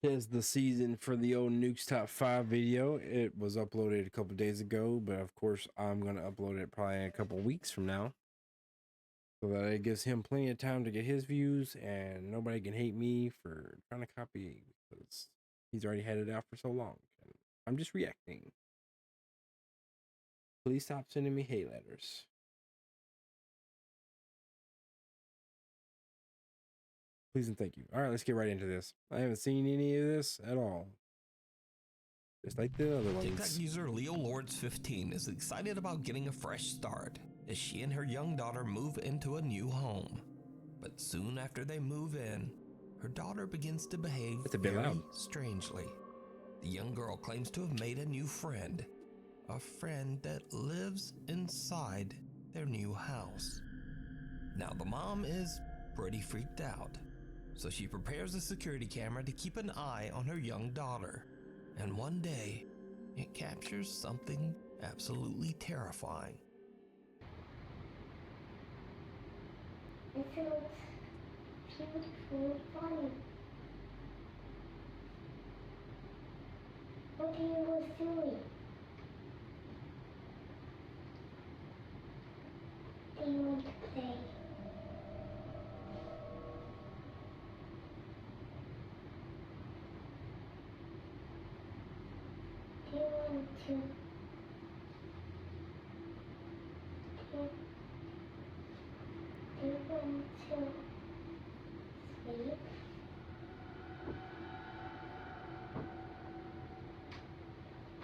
Tis the season for the old Nukes Top 5 video. It was uploaded a couple days ago, but of course I'm going to upload it probably in a couple weeks from now. So that it gives him plenty of time to get his views and nobody can hate me for trying to copy because he's already had it out for so long. And I'm just reacting. Please stop sending me hate letters. Please and thank you. All right, let's get right into this. I haven't seen any of this at all. Just like the other ones. TikTok user Leo Lords 15 is excited about getting a fresh start as she and her young daughter move into a new home. But soon after they move in, her daughter begins to behave very strangely. The young girl claims to have made a new friend, a friend that lives inside their new house. Now the mom is pretty freaked out, so she prepares a security camera to keep an eye on her young daughter. And one day, it captures something absolutely terrifying. It feels beautiful and funny. What are you was doing? Do you want to play? Do you want to? Do you want to sleep?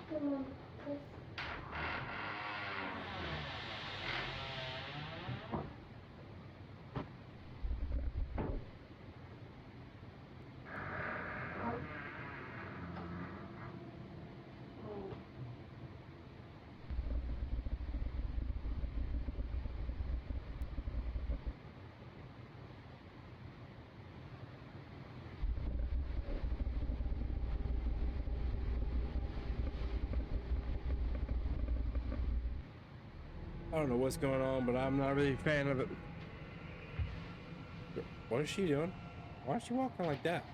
Come on, please. I don't know what's going on, but I'm not really a fan of it. What is she doing? Why is she walking like that?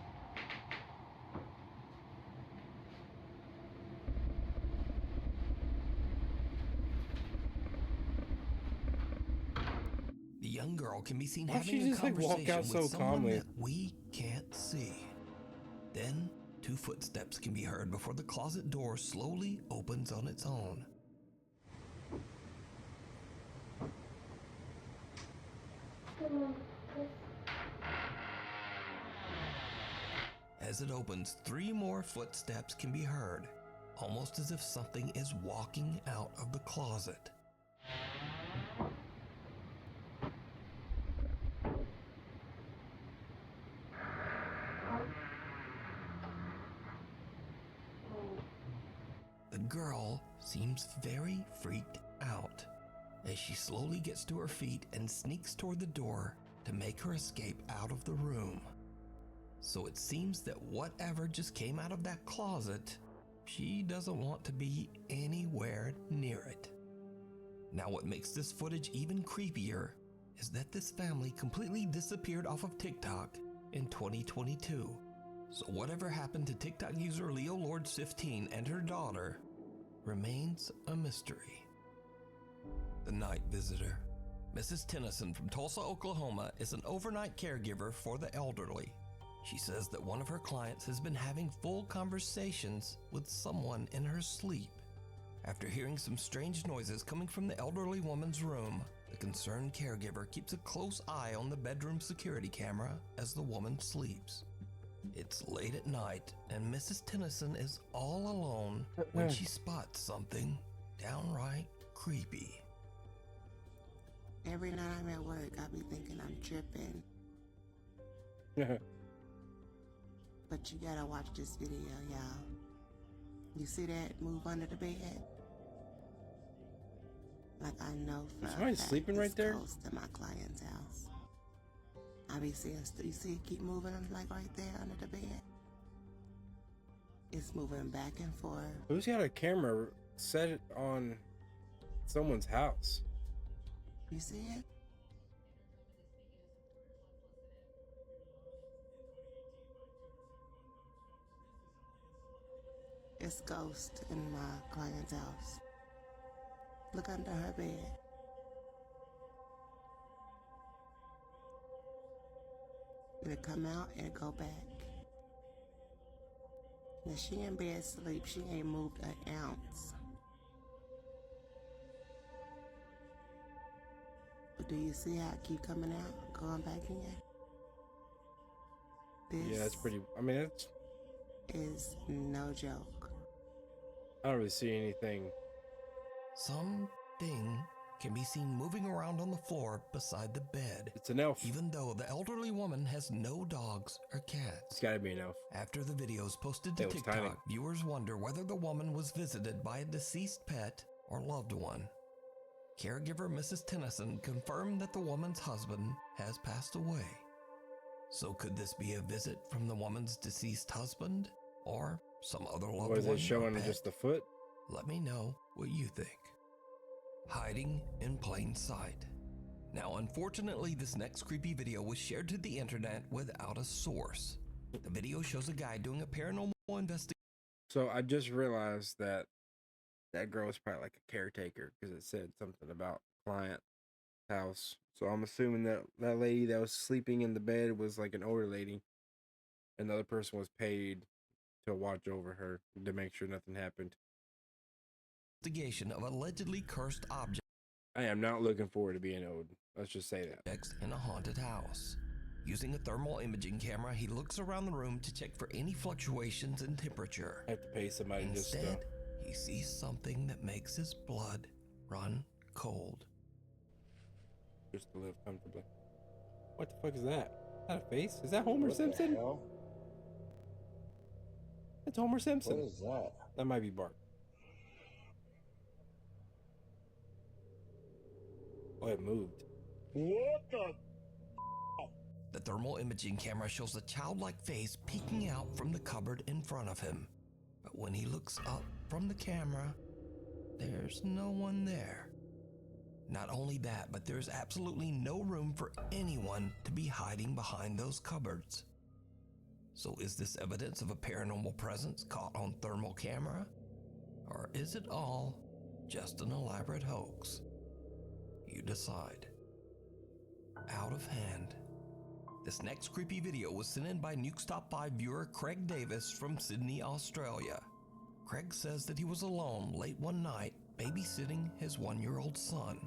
The young girl can be seen Why having she a just, like, walk conversation out so with someone calmly? that we can't see. Then, 2 footsteps can be heard before the closet door slowly opens on its own. Come on, please. As it opens, 3 more footsteps can be heard, almost as if something is walking out of the closet. The girl seems very freaked out as she slowly gets to her feet and sneaks toward the door to make her escape out of the room. So it seems that whatever just came out of that closet, she doesn't want to be anywhere near it. Now what makes this footage even creepier is that this family completely disappeared off of TikTok in 2022. So whatever happened to TikTok user Leo Lords 15 and her daughter remains a mystery. The night visitor. Mrs. Tennyson from Tulsa, Oklahoma is an overnight caregiver for the elderly. She says that one of her clients has been having full conversations with someone in her sleep. After hearing some strange noises coming from the elderly woman's room, the concerned caregiver keeps a close eye on the bedroom security camera as the woman sleeps. It's late at night, and Mrs. Tennyson is all alone when she spots something downright creepy. Every night I'm at work, I be thinking I'm tripping. But you gotta watch this video, y'all. You see that move under the bed? Like I know for a somebody fact sleeping right it's there? close to my client's house. I be seeing, you see it keep moving like right there under the bed? It's moving back and forth. Who's got a camera set on someone's house? You see it? It's ghost in my client's house. Look under her bed. It'll come out and it'll go back. Now she in bed sleep. She ain't moved an ounce. But do you see how it keep coming out, going back in? This Yeah, it's pretty. I mean, it's. is no joke. I don't really see anything. Something can be seen moving around on the floor beside the bed, It's an elf. even though the elderly woman has no dogs or cats. It's gotta be an elf. After the video is posted to It was TikTok, tiny. viewers wonder whether the woman was visited by a deceased pet or loved one. Caregiver Mrs. Tennyson confirmed that the woman's husband has passed away. So could this be a visit from the woman's deceased husband or some other loved Was one it showing or pet? just the foot? Let me know what you think. Hiding in plain sight. Now, unfortunately, this next creepy video was shared to the internet without a source. The video shows a guy doing a paranormal investigation. So I just realized that that girl was probably like a caretaker because it said something about client house. So I'm assuming that that lady that was sleeping in the bed was like an older lady. And the other person was paid to watch over her to make sure nothing happened. Of allegedly cursed objects I am not looking forward to being old. Let's just say that. in a haunted house. Using a thermal imaging camera, he looks around the room to check for any fluctuations in temperature. I have to pay somebody Instead, he sees something that makes his blood run cold. just to live comfortably. What the fuck is that? Is that a face? Is that Homer Simpson? It's Homer Simpson. What is that? That might be Bart. Oh, it moved. What the? The thermal imaging camera shows a childlike face peeking out from the cupboard in front of him. But when he looks up from the camera, there's no one there. Not only that, but there's absolutely no room for anyone to be hiding behind those cupboards. So is this evidence of a paranormal presence caught on thermal camera? Or is it all just an elaborate hoax? You decide. Out of hand. This next creepy video was sent in by Nuke's Top 5 viewer Craig Davis from Sydney, Australia. Craig says that he was alone late one night babysitting his 1-year-old son.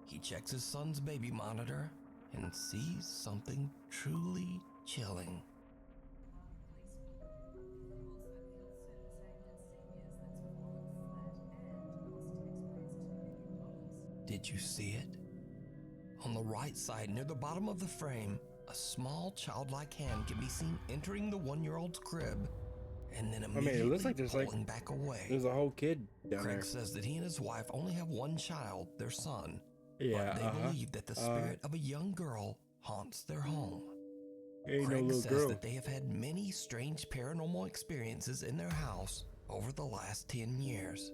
He checks his son's baby monitor and sees something truly chilling. Did you see it? On the right side, near the bottom of the frame, a small childlike hand can be seen entering the 1-year-old's crib and then immediately it looks like there's pulling back away. There's a whole kid down Craig there. says that he and his wife only have one child, their son, Yeah, but they believe that the spirit of a young girl haunts their home. Ain't no Craig little says girl. that they have had many strange paranormal experiences in their house over the last 10 years.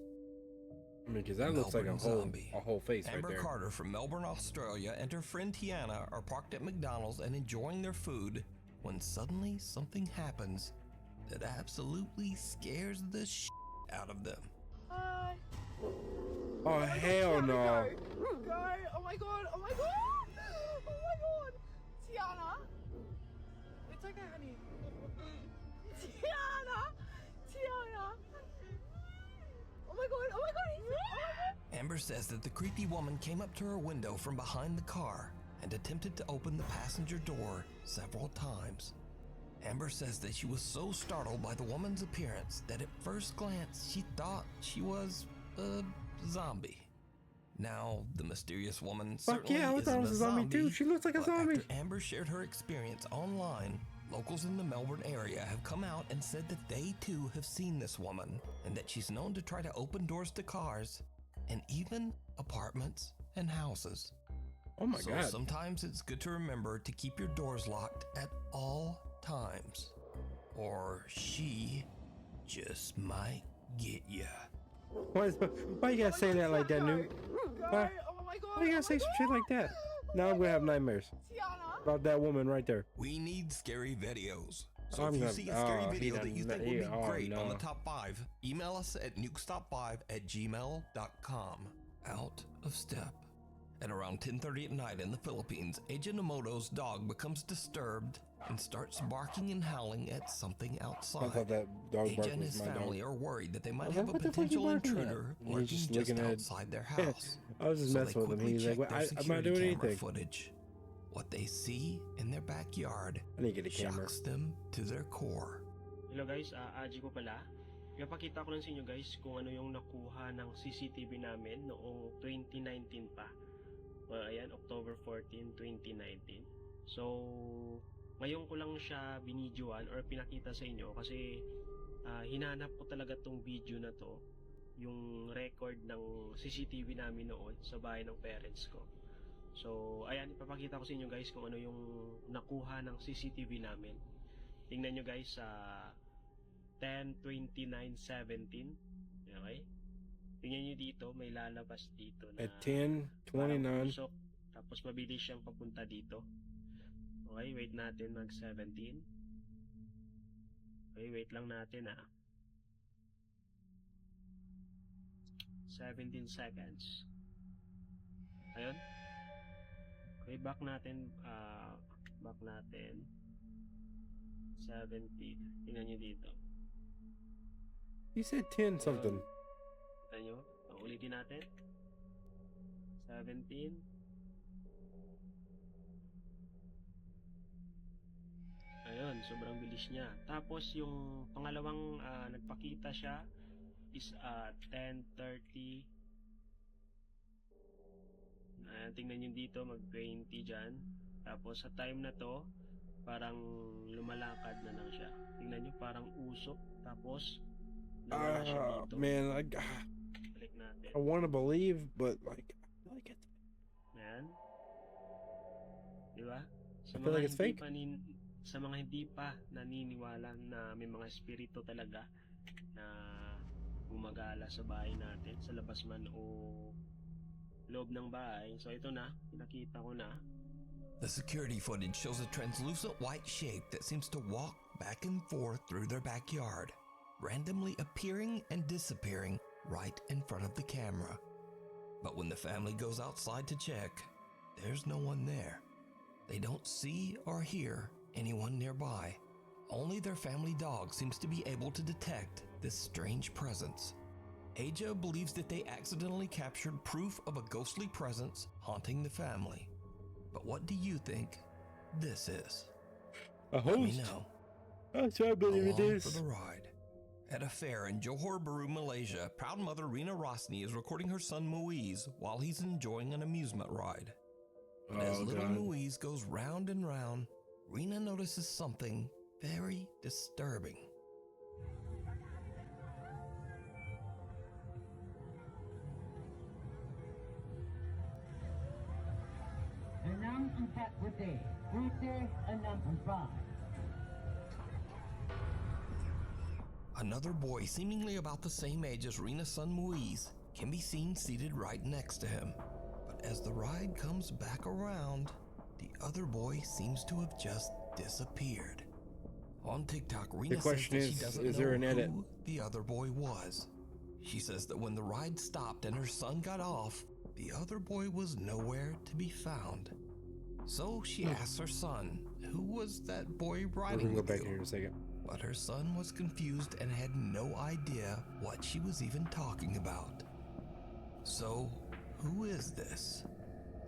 I mean, because that looks like Melbourne zombie. a whole face Amber right there. Carter from Melbourne, Australia, and her friend Tiana are parked at McDonald's and enjoying their food when suddenly something happens that absolutely scares the shit out of them. Hi. Oh, hell no. Go. Oh my god. Oh my god. Oh my god. Tiana. It's okay, honey. Tiana. Oh my god. Oh my god. Oh my god. Amber says that the creepy woman came up to her window from behind the car and attempted to open the passenger door several times. Amber says that she was so startled by the woman's appearance that at first glance she thought she was a zombie. Now, the mysterious woman Fuck certainly yeah, I thought isn't it was a zombie too. She looks like a but zombie. After Amber shared her experience online, locals in the Melbourne area have come out and said that they too have seen this woman and that she's known to try to open doors to cars and even apartments and houses. Oh my So god. sometimes it's good to remember to keep your doors locked at all times, or she just might get ya. Why you gotta say that like that, Nuke? Huh? Oh my god. Why you gotta say some shit like that? Now I'm gonna have nightmares Tiana. about that woman right there. We need scary videos, So I'm if you gonna- see a scary oh, he video that done- you think he- would be oh, great on the no. top 5, email us at nukestop5@gmail.com. Out of step. At around 10:30 at night in the Philippines, Agent Emoto's dog becomes disturbed and starts barking and howling at something I outside. thought that dog Agent bark and was his my family dog. are worried that they might was have like, a "What the fuck you potential barking at?" intruder And he's lurking just just looking at- outside their house. I was just So messing they with him. quickly He's check like, their I'm not security doing camera anything. footage. What they see in their backyard I need to get a camera. shocks them to their core. Hello guys, Aji po pala. Ipapakita ko lang sa inyo guys kung ano yung nakuha ng CCTV namin noong 2019 pa. Ayan, October 14, 2019. So, ngayon ko lang siya binidyoan or pinakita sa inyo kasi hinanap ko talaga tong video na to, yung record ng CCTV namin noon sa bahay ng parents ko. So, ayan, ipapakita ko sa inyo guys kung ano yung nakuha ng CCTV namin. Tingnan nyo guys sa 10:29:17. Okay? Tingnan nyo dito, may lalabas dito na At 10:29. parang usok, tapos mabilis siyang papunta dito. Okay, wait natin mag 17. Okay, wait lang natin 17 seconds. Ayun. Okay, back natin 17. Tingnan nyo dito. He said 10 something. Kita nyo? Ulitin natin. 17. Ayun, sobrang bilis niya. Tapos yung pangalawang nagpakita siya is 10:30. Tingnan nyo dito, mag-20 dyan. Tapos sa time na to, parang lumalakad na lang siya. Tingnan nyo, parang usok. Tapos, nawala siya dito. Man, Balik natin. I want to believe, but like, I feel like it's Ayan. Diba? Sa I feel like it's fake. Sa mga hindi pa naniniwala na may mga espiritu talaga na gumagala sa bahay natin, sa labas man o loob ng bahay. So ito na, pinakita ko na. The security footage shows a translucent white shape that seems to walk back and forth through their backyard, randomly appearing and disappearing right in front of the camera. But when the family goes outside to check, there's no one there. They don't see or hear anyone nearby. Only their family dog seems to be able to detect this strange presence. Aja believes that they accidentally captured proof of a ghostly presence haunting the family. But what do you think this is? a Let me host. know. That's what I believe it Along is. for the ride. At a fair in Johor Bahru, Malaysia, proud mother Rina Rosni is recording her son Muiz while he's enjoying an amusement ride. But as Oh, little God. Muiz goes round and round, Rina notices something very disturbing. Enam empat putih, putih enam empat. Another boy, seemingly about the same age as Rina's son Muiz, can be seen seated right next to him. But as the ride comes back around, the other boy seems to have just disappeared. On TikTok, Rina says question that she is doesn't know there an edit? who the other boy was. She says that when the ride stopped and her son got off, the other boy was nowhere to be found. So she asks her son, who was that boy We're riding gonna go with back you? here in a second. But her son was confused and had no idea what she was even talking about. So, who is this?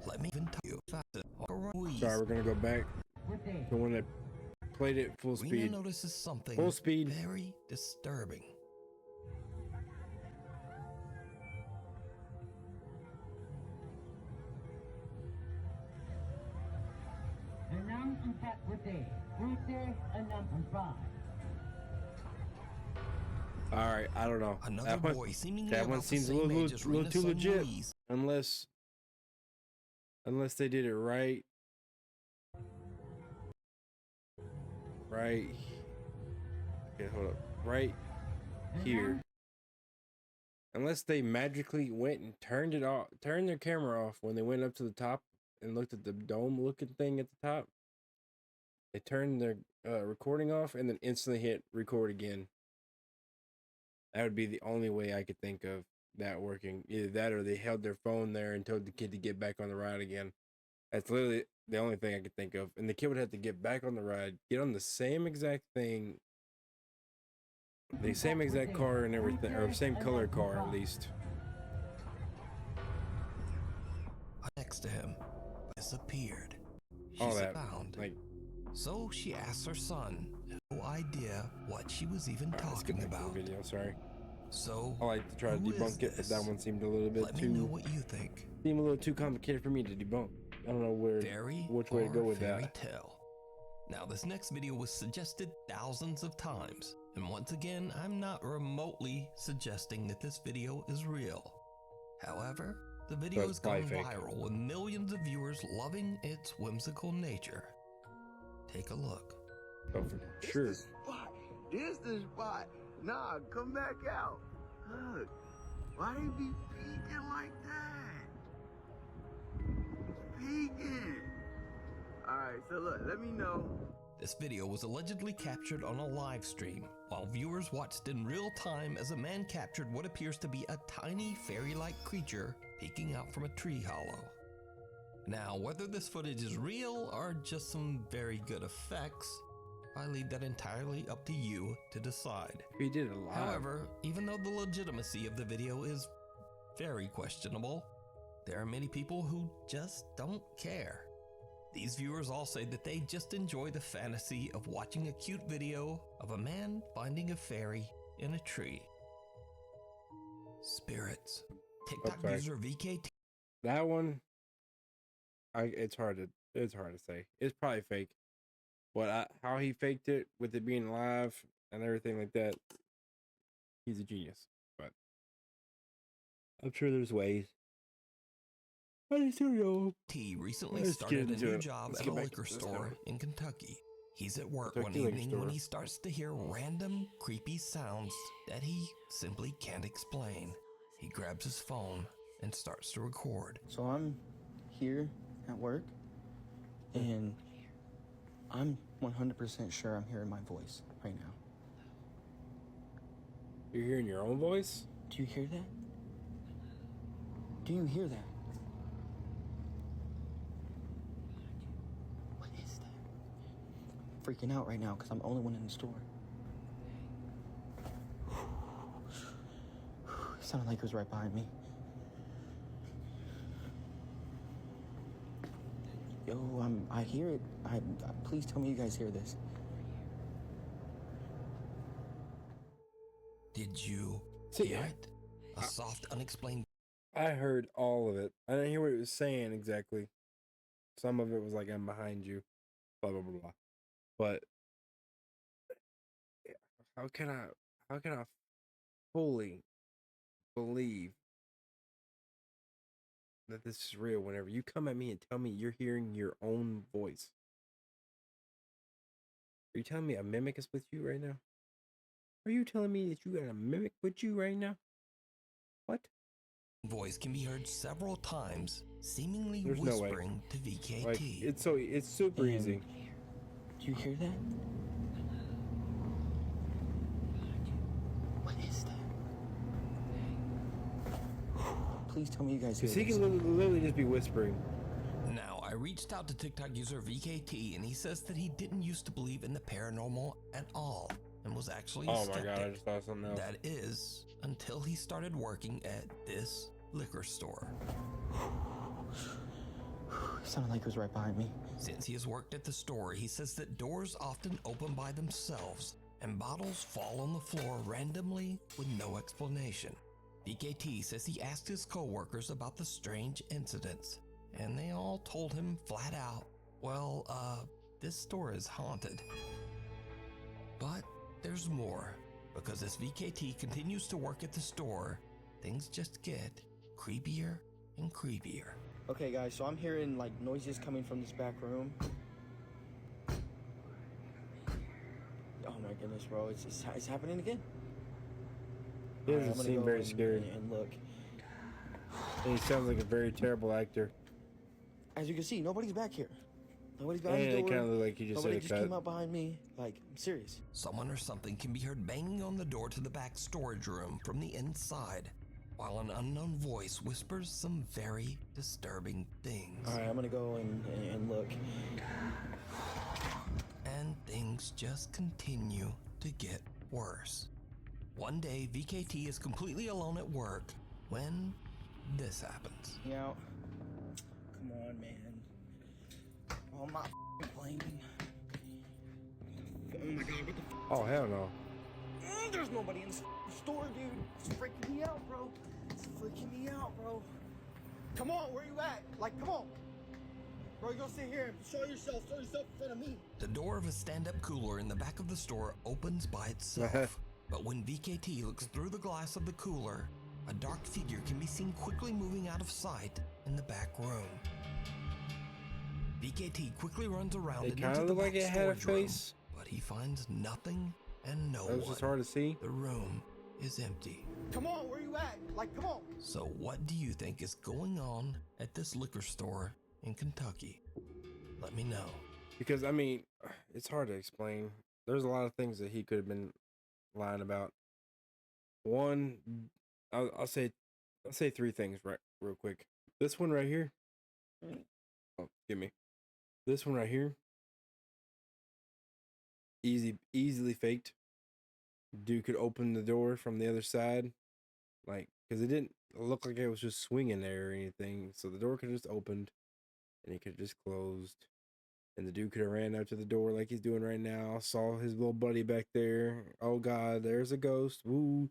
Let me even tell you. Sorry, we're gonna go back. Putih. The one that played it full Rina speed. notices something Full speed. very disturbing. Enam empat putih, putih enam empat. All right, I don't know. Another boy seemingly that one about the seems a same little, age as little Rina's too son legit. Muiz. Unless they did it right. Right. Okay, hold up. Right here. Unless they magically went and turned it off, turned their camera off when they went up to the top and looked at the dome looking thing at the top. They turned their recording off and then instantly hit record again. That would be the only way I could think of that working. Either that or they held their phone there and told the kid to get back on the ride again. That's literally the only thing I could think of. And the kid would have to get back on the ride, get on the same exact thing, the same exact car and everything, or same color car at least. Next to him disappeared. All She's that, found. like, So she asks her son, no idea what she was even let's get talking back to the about. video. Sorry, So I like to try to who is debunk it, but that this? one seemed a little bit Let me know too what you think. complicated for me to debunk. I don't know Fairy which way to go or with fairy that. tale? Now, this next video was suggested thousands of times, and once again, I'm not remotely suggesting that this video is real. However, the video So has it's gone probably fake. viral with millions of viewers loving its whimsical nature. Take a look. Oh, for sure. This the spot. Nah, come back out. Look, why they be peeking like that? Peeking. Alright, so look, let me know. This video was allegedly captured on a live stream, while viewers watched in real time as a man captured what appears to be a tiny fairy-like creature peeking out from a tree hollow. Now, whether this footage is real or just some very good effects, I leave that entirely up to you to decide. He did it live. However, even though the legitimacy of the video is very questionable, there are many people who just don't care. These viewers all say that they just enjoy the fantasy of watching a cute video of a man finding a fairy in a tree. Spirits. TikTok Okay. user VKT That one, it's hard to say. It's probably fake, but how he faked it with it being live and everything like that, he's a genius. But I'm sure there's ways. I just don't know. recently Let's started get a new into it. job Let's at get a back liquor to this store now. in Kentucky. He's at work Kentucky one liquor evening store. when he starts to hear random, creepy sounds that he simply can't explain. He grabs his phone and starts to record. So I'm here at work, and I'm 100% sure I'm hearing my voice right now. You're hearing your own voice? Do you hear that? Do you hear that? What is that? I'm freaking out right now because I'm the only one in the store. It sounded like it was right behind me. Yo, I hear it. Please tell me you guys hear this. Did you See, hear it? A soft, unexplained I heard all of it. I didn't hear what it was saying exactly. Some of it was like, I'm behind you, blah, blah, blah, blah. But how can I fully believe that this is real whenever you come at me and tell me you're hearing your own voice? Are you telling me a mimic is with you right now? Are you telling me that you got a mimic with you right now? What? voice can be heard several times, seemingly There's no way. whispering to VKT. Like, it's super easy. Do you hear that? What is that? Please tell me you guys hear Because he this. can literally just be whispering. Now, I reached out to TikTok user VKT, and he says that he didn't used to believe in the paranormal at all, and was actually a Oh my skeptic. god, I just thought something else. That is, until he started working at this liquor store. It sounded like it was right behind me. Since he has worked at the store, he says that doors often open by themselves, and bottles fall on the floor randomly with no explanation. VKT says he asked his co-workers about the strange incidents, and they all told him flat out, well, this store is haunted. But there's more, because as VKT continues to work at the store, things just get creepier and creepier. Okay, guys, so I'm hearing like noises coming from this back room. Oh my goodness, bro, it's happening again. He Alright, doesn't I'm gonna seem go very and- scared. And look, And he sounds like a very terrible actor. as you can see, nobody's back here. Nobody's behind And the it door. kind of looked like you just Nobody said a just cut. came out behind me. Like, I'm serious. Someone or something can be heard banging on the door to the back storage room from the inside, while an unknown voice whispers some very disturbing things. All right, I'm gonna go and look. And things just continue to get worse. One day, VKT is completely alone at work when this happens. Me out. Come on, man. Oh, I'm not playing. Oh my god, what the Oh, hell no. There's nobody in the store, dude. It's freaking me out, bro. It's freaking me out, bro. Come on, where you at? Like, come on. Bro, you gonna sit here and show yourself in front of me. The door of a stand-up cooler in the back of the store opens by itself. But when VKT looks through the glass of the cooler, a dark figure can be seen quickly moving out of sight in the back room. VKT quickly runs around It and kind into of the looked like back it had a storage room, face. but he finds nothing and no That was one. just hard to see. The room is empty. Come on, where you at? Like, come on. So what do you think is going on at this liquor store in Kentucky? Let me know. Because, I mean, it's hard to explain. There's a lot of things that he could have been lying about. One, I'll say three things real quick. This one right here. Oh, give me. This one right here. Easily faked. Dude could open the door from the other side, like, because it didn't look like it was just swinging there or anything. So the door could have just opened, and it could have just closed, and the dude could have ran out to the door like he's doing right now. Saw his little buddy back there. Oh God, there's a ghost. Woo!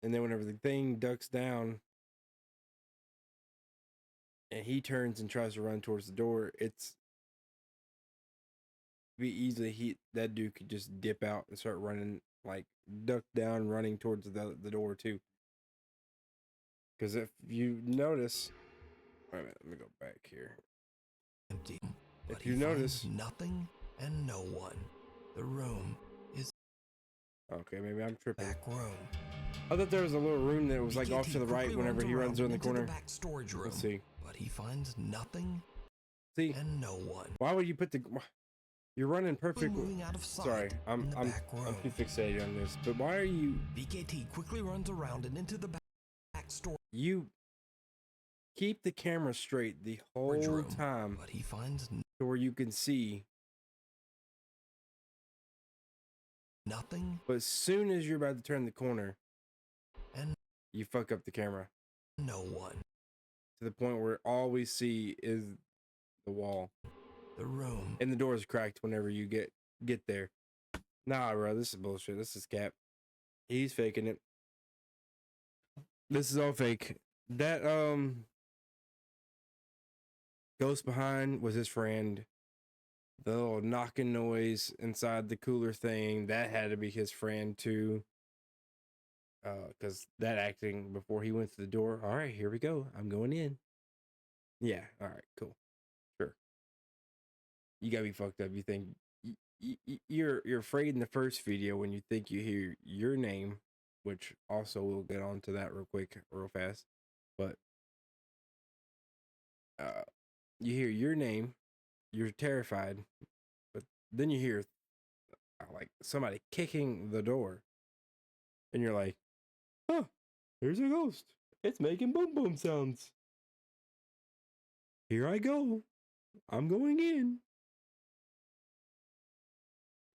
And then whenever the thing ducks down, and he turns and tries to run towards the door, it's be easily that dude could just dip out and start running, like duck down, running towards the door too. Because if you notice, wait a minute, let me go back here. Empty. If But you he notice, finds nothing and no one. The room is okay, maybe I'm tripping. back room. I thought there was a little room that was like off VKT to the right quickly whenever he runs around the into corner. back storage room, Let's see. but he finds nothing See, and no one. why would you put you're running Quickly perfect. moving out of sight Sorry, in I'm the back room. too fixated on this. But why are you VKT quickly runs around and into the back storage you keep the camera straight the whole room, time but he finds to where you can see, nothing but as soon as you're about to turn the corner, and you fuck up the camera no one. to the point where all we see is the wall The room and the door is cracked whenever you get there. Nah, bro, this is bullshit. This is cap. He's faking it. This is all fake. That ghost behind was his friend. The little knocking noise inside the cooler thing, that had to be his friend too. Because that acting before he went to the door. All right, here we go. I'm going in. Yeah. All right. Cool. Sure. You gotta be fucked up. You think you're afraid in the first video when you think you hear your name, which also we'll get on to that real quick, real fast. But you hear your name, you're terrified, but then you hear like somebody kicking the door, and you're like, "Huh, there's a ghost. It's making boom boom sounds. Here I go. I'm going in."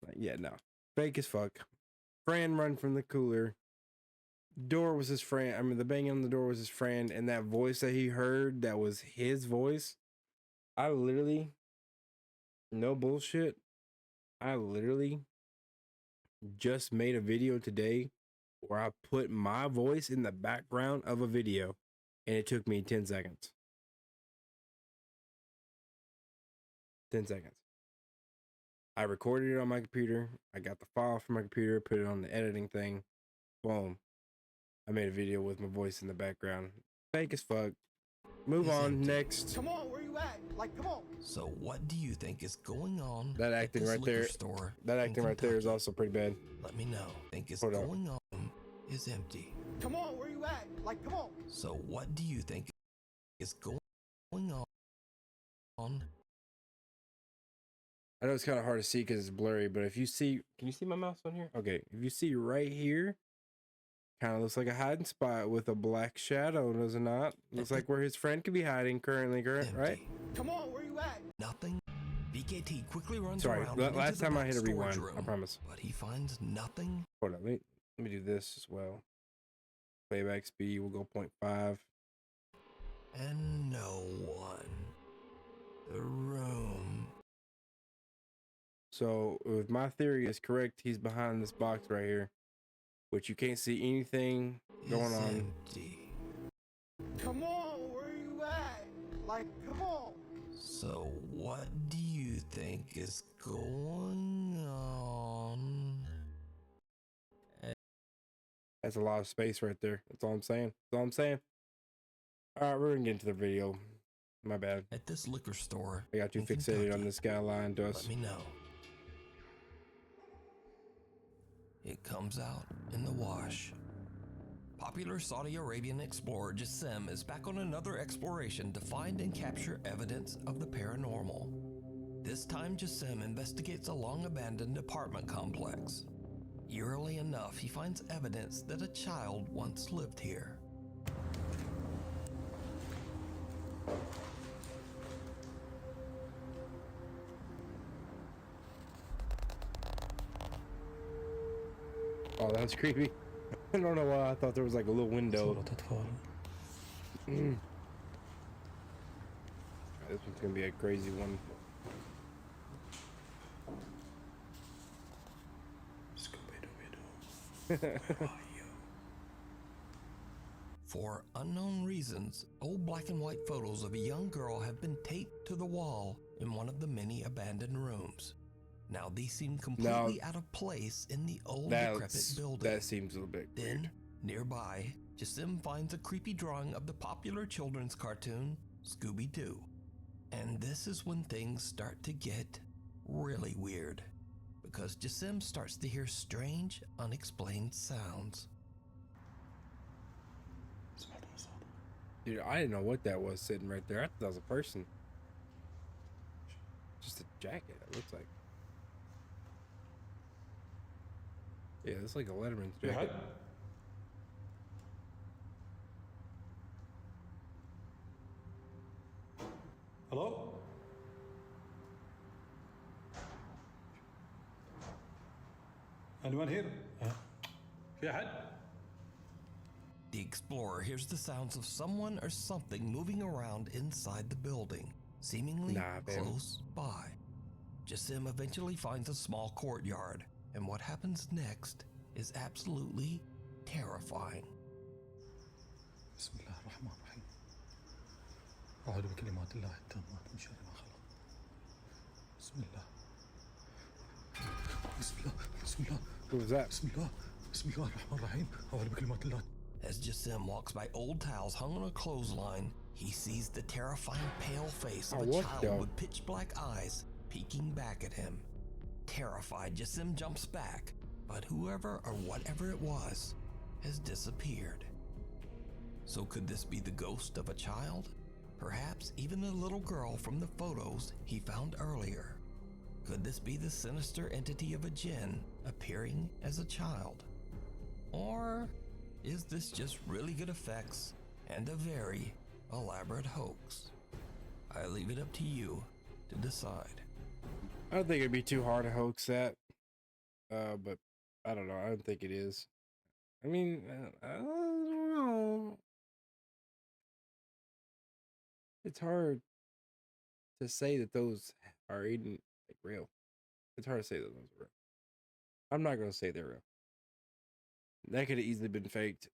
Like, yeah, no, fake as fuck. Fran run from the cooler. Door was his friend. I mean, the banging on the door was his friend, and that voice that he heard, that was his voice. I literally, no bullshit, I literally just made a video today where I put my voice in the background of a video, and it took me 10 seconds. 10 seconds. I recorded it on my computer. I got the file from my computer, put it on the editing thing. Boom. I made a video with my voice in the background. Fake as fuck. Move on. Next. Come on, where you at? Like, come on. So what do you think is going on That at acting this right liquor there. store That in acting right there is Kentucky? also pretty bad. Let me know. Think is Hold up. going on is empty. Come on, where you at? Like, come on. So what do you think is going on I know it's kind of hard to see because it's blurry, but if you see, can you see my mouse on here? Okay, if you see right here, kind of looks like a hiding spot with a black shadow, does it not? Looks like where his friend could be hiding currently, right? Empty. Come on, where you at? Nothing. VKT quickly runs Sorry, around. and last into the time I back hit a storage rewind, I room, promise. But he finds nothing. Hold on, let me do this as well. Playback speed will go 0.5. And no one. The room. So if my theory is correct, he's behind this box right here, which you can't see anything going is on. empty. Come on, where you at? Like, come on. So what do you think is going on? That's a lot of space right there. That's all I'm saying. That's all I'm saying. All right, we're gonna get into the video. My bad. At this liquor store, I got too in fixated on Kentucky. this guy lying to us. Let me know. It comes out in the wash. Popular Saudi Arabian explorer Jassim is back on another exploration to find and capture evidence of the paranormal. This time, Jassim investigates a long-abandoned apartment complex. Eerily enough, he finds evidence that a child once lived here. Oh, that was creepy. I don't know why I thought there was like a little window. This one's gonna be a crazy one. For unknown reasons, old black and white photos of a young girl have been taped to the wall in one of the many abandoned rooms. Now these seem completely out of place in the old decrepit building. That seems a little bit weird. Then, nearby, Jassim finds a creepy drawing of the popular children's cartoon, Scooby-Doo. And this is when things start to get really weird, because Jassim starts to hear strange, unexplained sounds. Dude, I didn't know what that was sitting right there. I thought that was a person. Just a jacket, it looks like. Yeah, it's like a Letterman's jacket. Hello? Anyone here? في أحد? The explorer hears the sounds of someone or something moving around inside the building, seemingly close by. Jassim eventually finds a small courtyard, and what happens next is absolutely terrifying. بسم الله الرحمن الرحيم. أعوذ بكلمات الله التامات من شر ما خلق. بسم الله. بسم الله. بسم الله. Who was that? بسم الله. بسم الله الرحمن الرحيم. أعوذ بكلمات الله. As Jassim walks by old towels hung on a clothesline, he sees the terrifying pale face of a child with pitch black eyes peeking back at him. Terrified, Jassim jumps back, but whoever or whatever it was has disappeared. So could this be the ghost of a child? Perhaps even the little girl from the photos he found earlier. Could this be the sinister entity of a jinn appearing as a child? Or is this just really good effects and a very elaborate hoax? I leave it up to you to decide. I don't think it'd be too hard to hoax that. But I don't know. I don't think it is. I mean, I don't know. It's hard to say that those are even like real. It's hard to say that those are real. I'm not gonna say they're real. That could have easily been faked.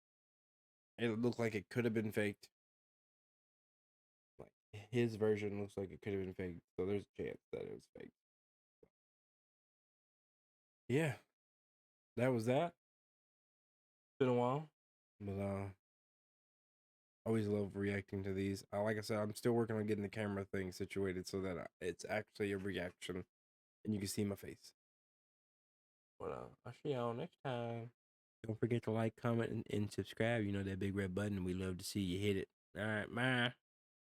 It looked like it could have been faked. Like his version looks like it could have been faked, so there's a chance that it was fake. Yeah, that was that. Been a while, but always love reacting to these. Like I said, I'm still working on getting the camera thing situated so that it's actually a reaction and you can see my face. But I'll see y'all next time. Don't forget to like, comment, and subscribe. You know that big red button. We love to see you hit it. All right, bye.